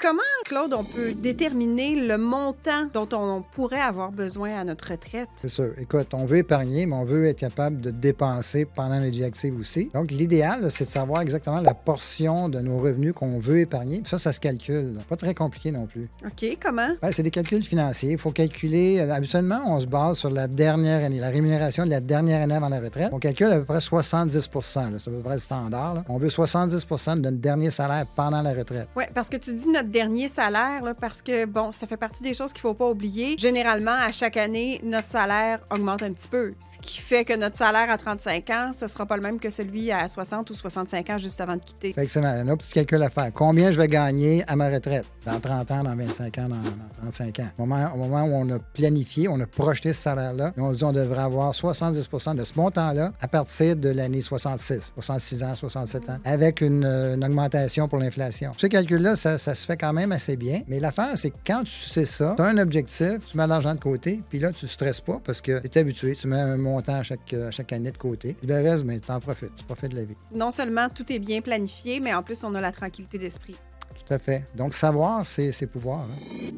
comment, Claude, on peut déterminer le montant dont on pourrait avoir besoin à notre retraite? C'est sûr. Écoute, on veut épargner, mais on veut être capable de dépenser pendant la vie active aussi. Donc, l'idéal, là, c'est de savoir exactement la portion de nos revenus qu'on veut épargner. Puis ça se calcule. Pas très compliqué non plus. OK, comment? Ben, c'est des calculs financiers. Il faut calculer. Habituellement, on se base sur la dernière année, la rémunération de la dernière année avant la retraite. On calcule à peu près 70 là. C'est à peu près le standard. Là. On veut 70 de notre dernier salaire pendant la retraite. Oui, parce que tu dis notre dernier salaire, là, parce que, bon, ça fait partie des choses qu'il ne faut pas oublier. Généralement, à chaque année, notre salaire augmente un petit peu. Ce qui fait que notre salaire à 35 ans, ce ne sera pas le même que celui à 60 ou 65 ans juste avant de quitter. Fait que c'est un autre petit calcul à faire. Combien je vais gagner à ma retraite? Dans 30 ans, dans 25 ans, dans 35 ans. Au moment où on a planifié, on a projeté ce salaire-là, et on se dit qu'on devrait avoir 70 de ce montant-là à partir de l'année 66, 66 ans, 67 ans, avec une augmentation pour l'inflation. Ce calcul-là, ça se fait quand même assez bien. Mais l'affaire, c'est que quand tu sais ça, tu as un objectif, tu mets l'argent de côté, puis là, tu ne stresses pas parce que tu es habitué, tu mets un montant à chaque année de côté. Puis le reste, mais tu en profites, tu profites de la vie. Non seulement tout est bien planifié, mais en plus, on a la tranquillité d'esprit. Tout à fait. Donc, savoir, c'est pouvoir. Hein?